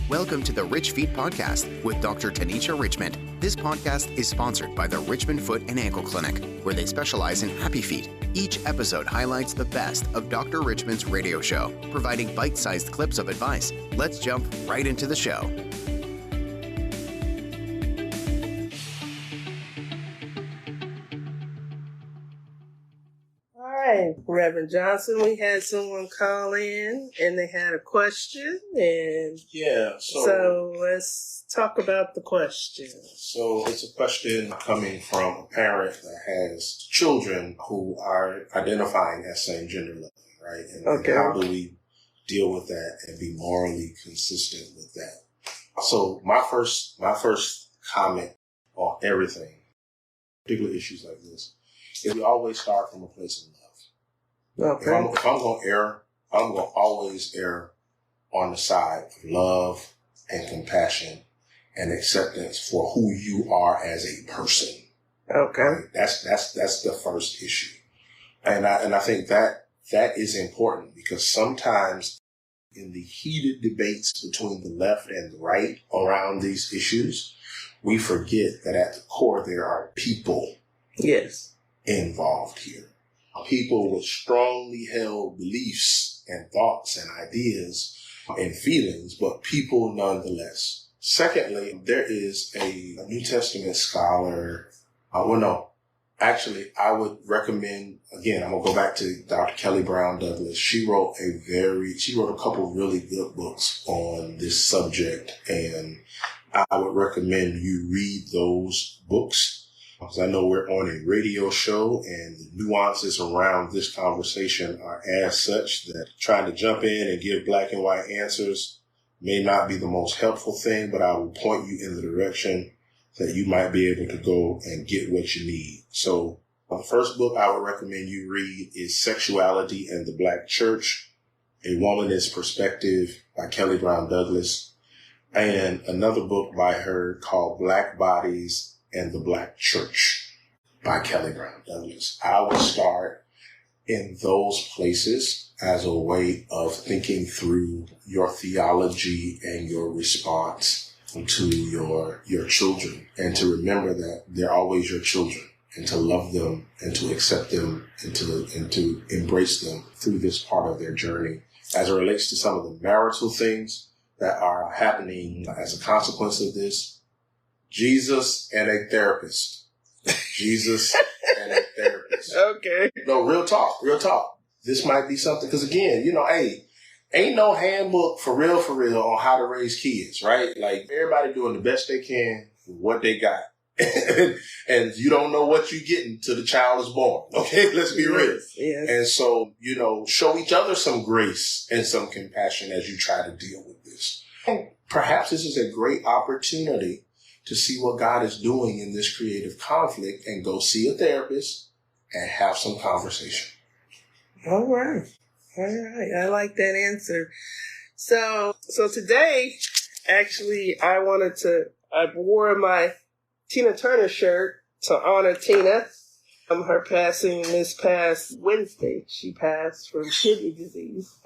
Welcome to the Rich Feet Podcast with Dr. Tanisha Richmond. This podcast is sponsored by the Richmond Foot and Ankle Clinic, where they specialize in happy feet. Each episode highlights the best of Dr. Richmond's radio show, providing bite-sized clips of advice. Let's jump right into the show. Reverend Johnson, we had someone call in and they had a question, and so let's talk about the question. So it's a question coming from a parent that has children who are identifying as same gender loving, right? And how do we deal with that and be morally consistent with that? So my first comment on everything, particularly issues like this, is we always start from a place of love. Okay. If I'm going to err, I'm going to always err on the side of love and compassion and acceptance for who you are as a person. Okay. Right? That's the first issue. And I think that is important, because sometimes in the heated debates between the left and the right around these issues, we forget that at the core there are people involved here. People with strongly held beliefs and thoughts and ideas and feelings, but people nonetheless. Secondly, there is a New Testament scholar. I would recommend, again, I'm going to go back to Dr. Kelly Brown Douglas. She wrote a couple of really good books on this subject, and I would recommend you read those books. Because I know we're on a radio show and the nuances around this conversation are as such that trying to jump in and give black and white answers may not be the most helpful thing, but I will point you in the direction that you might be able to go and get what you need. So the first book I would recommend you read is Sexuality and the Black Church, A Womanist Perspective by Kelly Brown Douglas, and another book by her called Black Bodies and the Black Church by Kelly Brown Douglas. I would start in those places as a way of thinking through your theology and your response to your children, and to remember that they're always your children, and to love them and to accept them and to embrace them through this part of their journey. As it relates to some of the marital things that are happening as a consequence of this, Jesus and a therapist. Jesus and a therapist. Okay. No, real talk. This might be something, because again, ain't no handbook for real on how to raise kids, right? Like, everybody doing the best they can with what they got. And you don't know what you're getting till the child is born. Okay, let's be real. Yes. And so, show each other some grace and some compassion as you try to deal with this. And perhaps this is a great opportunity to see what God is doing in this creative conflict, and go see a therapist and have some conversation. All right. I like that answer. So today, actually, I wore my Tina Turner shirt to honor Tina. Her passing this past Wednesday. She passed from kidney disease.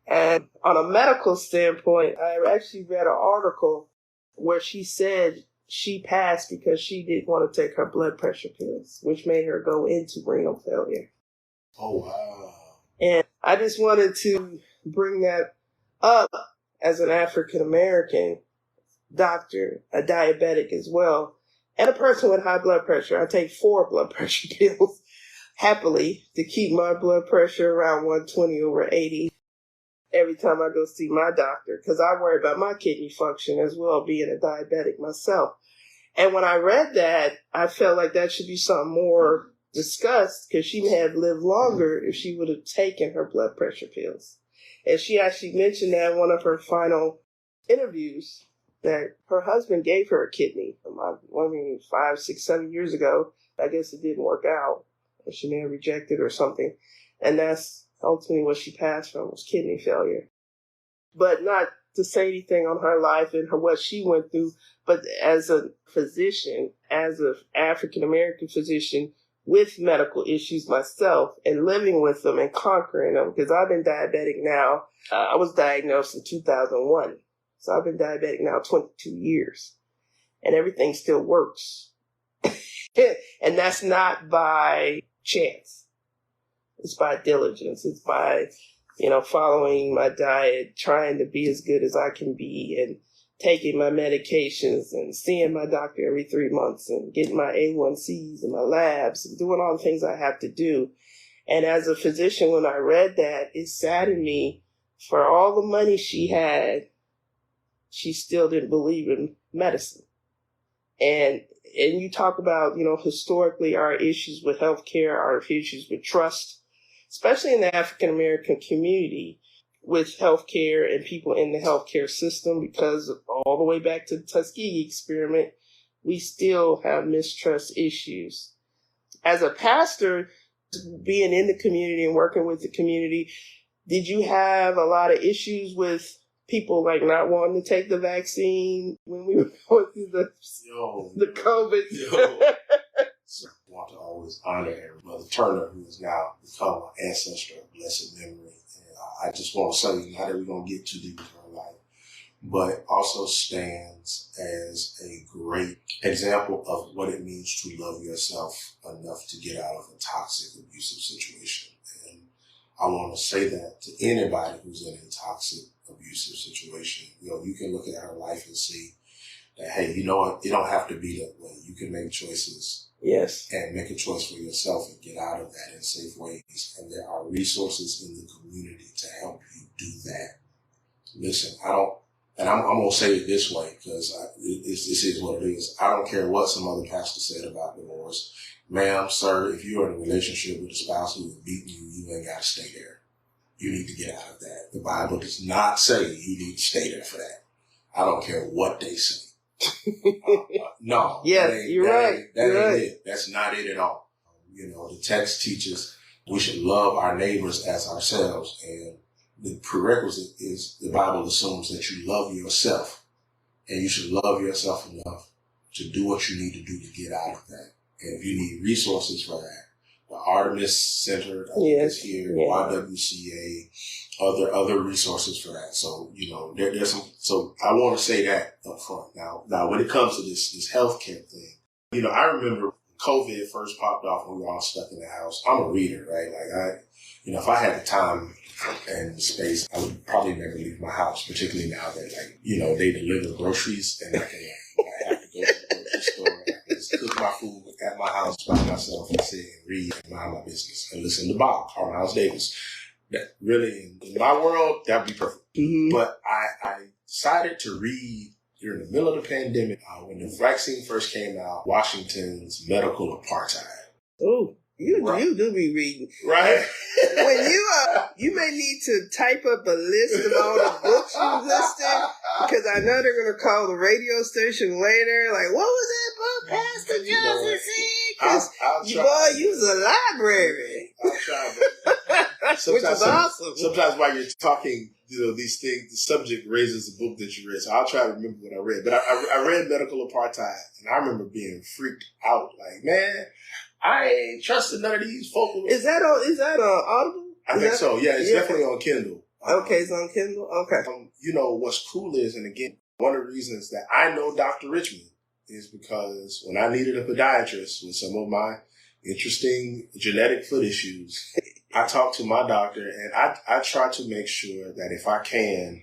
And on a medical standpoint, I actually read an article where she said she passed because she didn't want to take her blood pressure pills, which made her go into renal failure. Oh, wow. And I just wanted to bring that up as an African-American doctor, a diabetic as well, and a person with high blood pressure. I take 4 blood pressure pills happily to keep my blood pressure around 120/80. Every time I go see my doctor, because I worry about my kidney function as well, being a diabetic myself. And when I read that, I felt like that should be something more discussed, because she may have lived longer if she would have taken her blood pressure pills. And she actually mentioned that in one of her final interviews, that her husband gave her a kidney. 5, 6, 7 years ago. I guess it didn't work out. She may have rejected or something. And that's ultimately what she passed from, was kidney failure. But not to say anything on her life and what she went through, but as a physician, as an African-American physician with medical issues myself, and living with them and conquering them, because I've been diabetic now. I was diagnosed in 2001. So I've been diabetic now 22 years, and everything still works. And that's not by chance. It's by diligence. It's by, following my diet, trying to be as good as I can be, and taking my medications and seeing my doctor every 3 months and getting my A1Cs and my labs and doing all the things I have to do. And as a physician, when I read that, it saddened me. For all the money she had, she still didn't believe in medicine. And you talk about, historically our issues with healthcare, our issues with trust, especially in the African American community, with healthcare and people in the healthcare system, because all the way back to the Tuskegee experiment, we still have mistrust issues. As a pastor, being in the community and working with the community, did you have a lot of issues with people like not wanting to take the vaccine when we were going through the COVID? So I want to always honor Mother Turner, who has now become an ancestor of blessed memory. And I just want to say, not that we're going to get too deep into her life, but also stands as a great example of what it means to love yourself enough to get out of a toxic, abusive situation. And I want to say that to anybody who's in a toxic, abusive situation. You can look at her life and see that, hey, you know what? It don't have to be that way. You can make choices. Yes. And make a choice for yourself and get out of that in safe ways. And there are resources in the community to help you do that. Listen, and I'm going to say it this way because this is what it is. I don't care what some other pastor said about divorce. Ma'am, sir, if you're in a relationship with a spouse who is beating you, you ain't got to stay there. You need to get out of that. The Bible does not say you need to stay there for that. I don't care what they say. No. Yes, you're right. That ain't it. That's not it at all. The text teaches we should love our neighbors as ourselves. And the prerequisite is the Bible assumes that you love yourself. And you should love yourself enough to do what you need to do to get out of that. And if you need resources for that, the Artemis Center is here, YWCA, other resources for that. So, there's some, so I want to say that up front. Now when it comes to this healthcare thing, I remember COVID first popped off when we were all stuck in the house. I'm a reader, right? Like if I had the time and the space, I would probably never leave my house, particularly now that they deliver groceries and I have to go to the grocery store. Cook my food at my house by myself and sit and read and mind my business and listen to Bob, Miles Davis. That really, in my world, that'd be perfect. Mm-hmm. But I decided to read during the middle of the pandemic when the vaccine first came out, Washington's Medical Apartheid. Oh, you do be reading. Right. When you may need to type up a list of all the books you listed, because I know they're going to call the radio station later, like, what was that book Pastor Johnson said? Because, boy, you was a library. I'll try, which is awesome. Sometimes while you're talking, these things, the subject raises the book that you read. So I'll try to remember what I read. But I read Medical Apartheid, and I remember being freaked out. Like, man, I ain't trusting none of these folks. Is that Audible? I think so. Yeah, it's definitely on Kindle. Okay, it's on Kindle. Okay. What's cool is, and again, one of the reasons that I know Dr. Richmond is because when I needed a podiatrist with some of my interesting genetic foot issues, I talked to my doctor, and I try to make sure that if I can,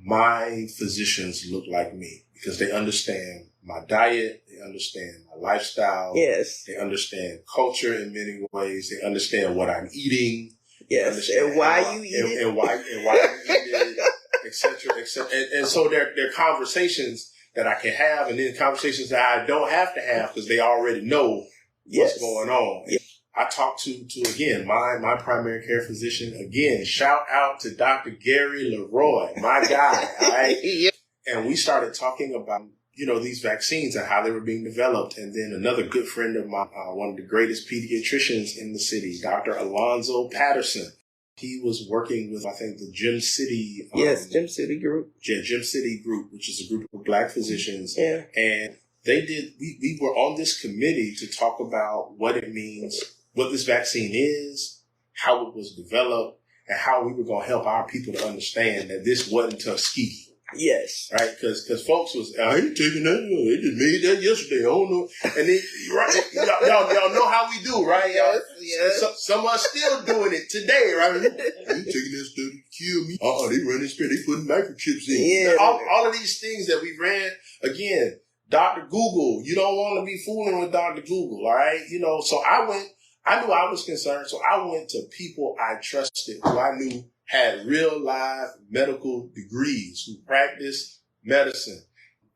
my physicians look like me because they understand my diet, they understand my lifestyle. Yes. They understand culture in many ways. They understand what I'm eating. Yes. And why you eat it. And why you eat it, et cetera, et cetera. And so they're conversations that I can have, and then conversations that I don't have to have because they already know what's going on. Yes. I talked to again, my primary care physician. Again, shout out to Dr. Gary Leroy, my guy. All right. Yep. And we started talking about, these vaccines and how they were being developed. And then another good friend of mine, one of the greatest pediatricians in the city, Dr. Alonzo Patterson. He was working with, I think, the Gym City. Gym City Group. Yeah, Gym City Group, which is a group of Black physicians. Yeah. And we were on this committee to talk about what it means, what this vaccine is, how it was developed, and how we were going to help our people to understand that this wasn't Tuskegee. Yes. Right? Because folks was, I ain't taking that. They just made that yesterday. I don't know. And then, right, y'all know how we do, right? Yes. Some are still doing it today, right? I ain't taking that stuff to kill me. They running straight. They putting microchips in. Yeah. All of these things that we ran, again, Dr. Google. You don't want to be fooling with Dr. Google, all right? So I knew I was concerned, so I went to people I trusted, who I knew had real live medical degrees, who practiced medicine.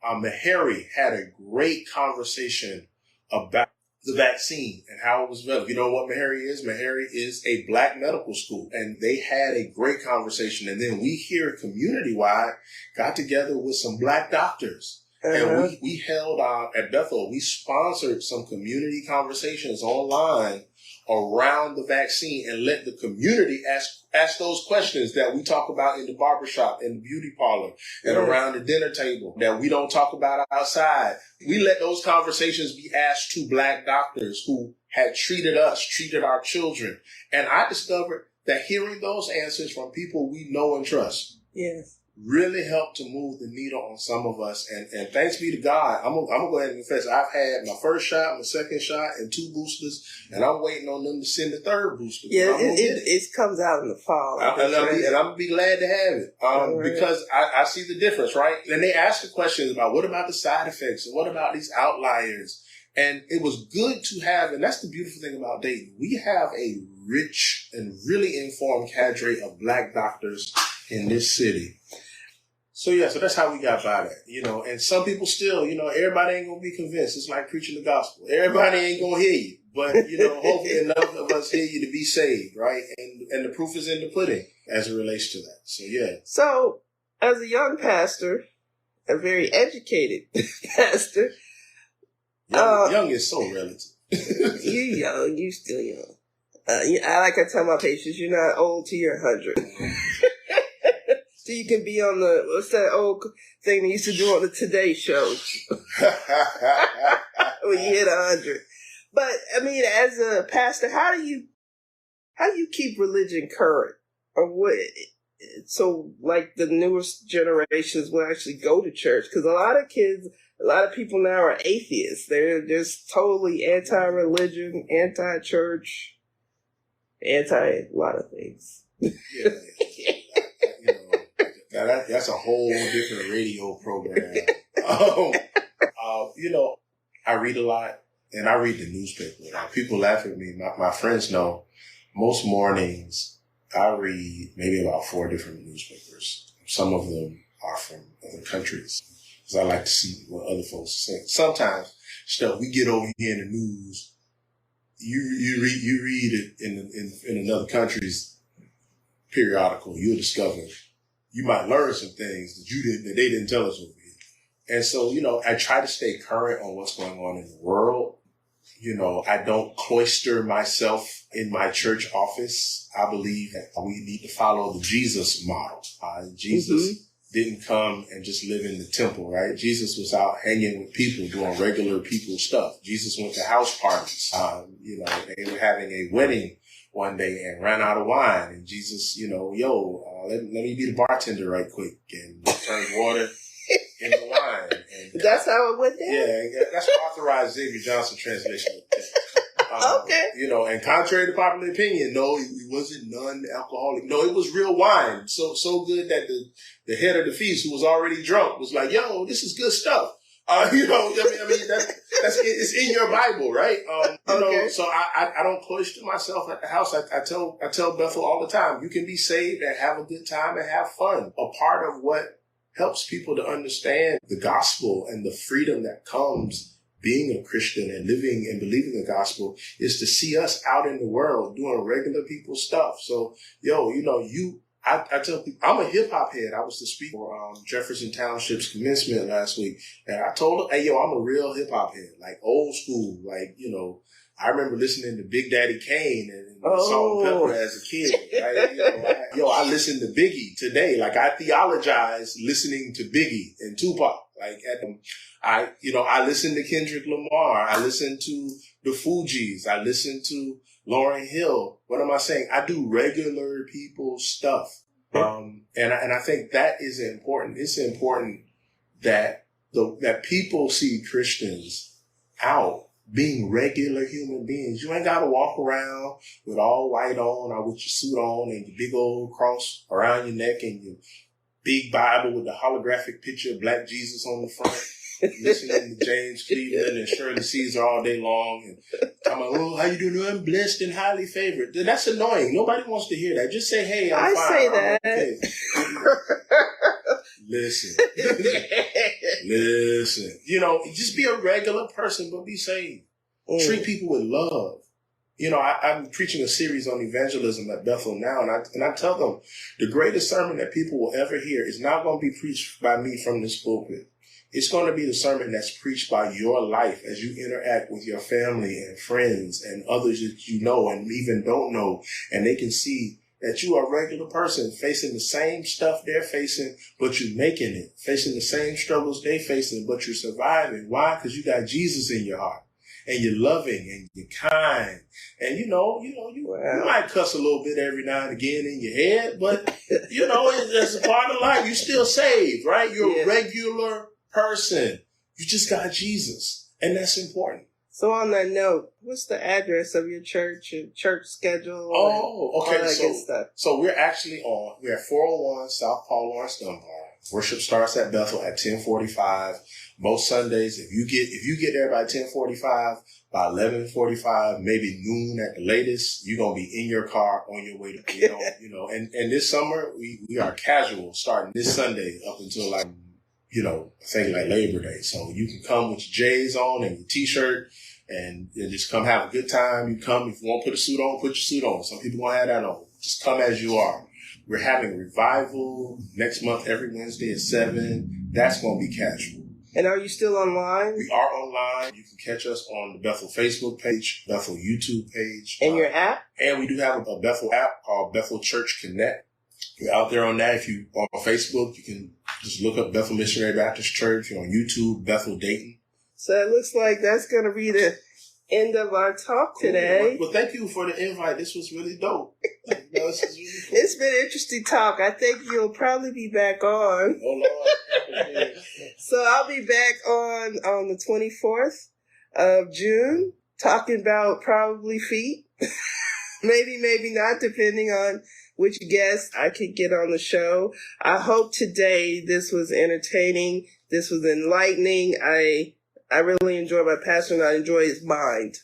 Meharry had a great conversation about the vaccine and how it was developed. You know what Meharry is? Meharry is a black medical school, and they had a great conversation. And then we here community-wide got together with some black doctors. And we held at Bethel, we sponsored some community conversations online around the vaccine and let the community ask those questions that we talk about in the barbershop, in the beauty parlor, and around the dinner table that we don't talk about outside. We let those conversations be asked to black doctors who had treated our children. And I discovered that hearing those answers from people we know and trust really helped to move the needle on some of us. And thanks be to God, I'm gonna go ahead and confess, I've had my first shot, my second shot, and 2 boosters, and I'm waiting on them to send the 3rd booster. Yeah, it comes out in the fall. And I'm gonna be glad to have it because I see the difference, right? And they ask the questions about what about the side effects and what about these outliers. And it was good to have, and that's the beautiful thing about Dayton. We have a rich and really informed cadre of black doctors in this city. So that's how we got by that, and some people still, everybody ain't going to be convinced. It's like preaching the gospel. Everybody ain't going to hear you, but, hopefully enough of us hear you to be saved, right? And the proof is in the pudding as it relates to that. So, yeah. So, as a young pastor, a very educated pastor. Young is so relative. You young, you still young. I tell my patients, you're not old till you're 100. So you can be on what's that old thing they used to do on the Today Show? When you hit 100. But, as a pastor, how do you keep religion current? Or what? So, the newest generations will actually go to church. Because a lot of people now are atheists. They're just totally anti-religion, anti-church, anti-a lot of things. Yeah. That's a whole different radio program. I read a lot, and I read the newspaper. People laugh at me. My friends know most mornings I read maybe about 4 different newspapers. Some of them are from other countries, because I like to see what other folks are saying. Sometimes stuff we get over here in the news, you read it in another country's periodical, you'll discover you might learn some things that they didn't tell us over here. And so, I try to stay current on what's going on in the world. I don't cloister myself in my church office. I believe that we need to follow the Jesus model. Jesus didn't come and just live in the temple, right? Jesus was out hanging with people, doing regular people stuff. Jesus went to house parties. They were having a wedding one day and ran out of wine. And Jesus, let me be the bartender right quick and turn water into wine. And that's how it went down? Yeah, that's what authorized Reverend Johnson translation. Okay. And contrary to popular opinion, no, it wasn't non-alcoholic. No, it was real wine. So good that the head of the feast, who was already drunk, was like, yo, this is good stuff. That's it's in your Bible, right? So I don't cloister myself at the house. I tell Bethel all the time, you can be saved and have a good time and have fun. A part of what helps people to understand the gospel and the freedom that comes being a Christian and living and believing the gospel is to see us out in the world doing regular people stuff. So, I tell people, I'm a hip-hop head. I was the speaker for Jefferson Township's commencement last week. And I told them, hey, I'm a real hip-hop head, like old school. I remember listening to Big Daddy Kane and Salt and Pepper as a kid. Right? I listened to Biggie today. I theologize listening to Biggie and Tupac. I listen to Kendrick Lamar. I listen to the Fugees. I listen to Lauryn Hill. What am I saying? I do regular people stuff. And I think that is important. It's important that that people see Christians out being regular human beings. You ain't got to walk around with all white on or with your suit on and your big old cross around your neck and your big Bible with the holographic picture of Black Jesus on the front, listening to James Cleveland and Shirley Caesar all day long and talking about, oh, how you doing? I'm blessed and highly favored. That's annoying. Nobody wants to hear that. Just say, hey, I'm fine. Say that. Okay. Listen. Listen. You know, just be a regular person, but be saved. Treat people with love. You know, I'm preaching a series on evangelism at Bethel now, and I tell them the greatest sermon that people will ever hear is not going to be preached by me from this pulpit. It's going to be the sermon that's preached by your life as you interact with your family and friends and others that you know and even don't know, and they can see that you are a regular person facing the same stuff they're facing, but you're making it, facing the same struggles they're facing, but you're surviving. Why? Because you got Jesus in your heart. And you're loving and you're kind. And you might cuss a little bit every now and again in your head, but you know, that's a part of life. You're still saved, right? You're a regular person. You just got Jesus. And that's important. So on that note, what's the address of your church and church schedule? Oh, okay. All that good stuff. So we're at 401 South Paul Lawrence Dunbar. Worship starts at Bethel at 10:45. Most Sundays, if you get there by 10:45, by 11:45, maybe noon at the latest, you're gonna be in your car on your way to And this summer we are casual starting this Sunday up until I think like Labor Day. So you can come with your J's on and your T-shirt and just come have a good time. You come if you want to put a suit on, put your suit on. Some people gonna have that on. Just come as you are. We're having revival next month every Wednesday at 7. That's gonna be casual. And are you still online? We are online. You can catch us on the Bethel Facebook page, Bethel YouTube page. And your app? And we do have a Bethel app called Bethel Church Connect. You're out there on that. If you on Facebook, you can just look up Bethel Missionary Baptist Church. You're on YouTube, Bethel Dayton. So it looks like that's going to be the end of our talk today. Well, thank you for the invite. This was really dope. This is really cool. It's been an interesting talk. I think you'll probably be back on. Oh, Lord. So I'll be back on the 24th of June talking about probably feet. maybe not, depending on which guest I could get on the show. I hope today this was entertaining. This was enlightening. I really enjoy my pastor and I enjoy his mind.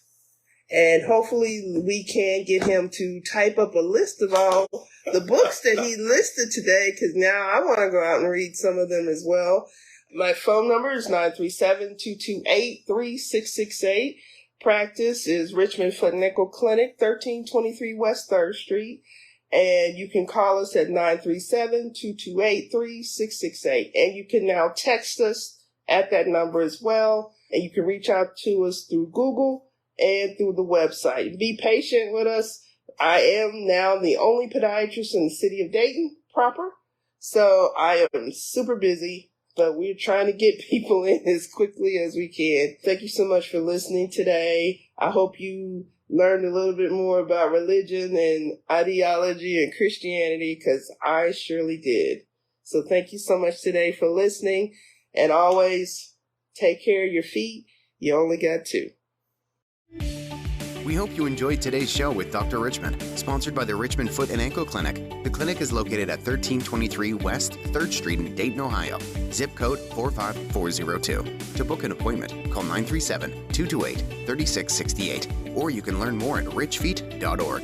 And hopefully we can get him to type up a list of all the books that he listed today, because now I want to go out and read some of them as well. My phone number is 937-228-3668. Practice is Richmond Foot and Ankle Clinic, 1323 West 3rd Street. And you can call us at 937-228-3668. And you can now text us at that number as well. And you can reach out to us through Google and through the website. Be patient with us. I am now the only podiatrist in the city of Dayton proper. So I am super busy, but we're trying to get people in as quickly as we can. Thank you so much for listening today. I hope you learned a little bit more about religion and ideology and Christianity, because I surely did. So thank you so much today for listening. And always take care of your feet. You only got 2. We hope you enjoyed today's show with Dr. Richmond, sponsored by the Richmond Foot and Ankle Clinic. The clinic is located at 1323 West 3rd Street in Dayton, Ohio. Zip code 45402. To book an appointment, call 937-228-3668, or you can learn more at richfeet.org.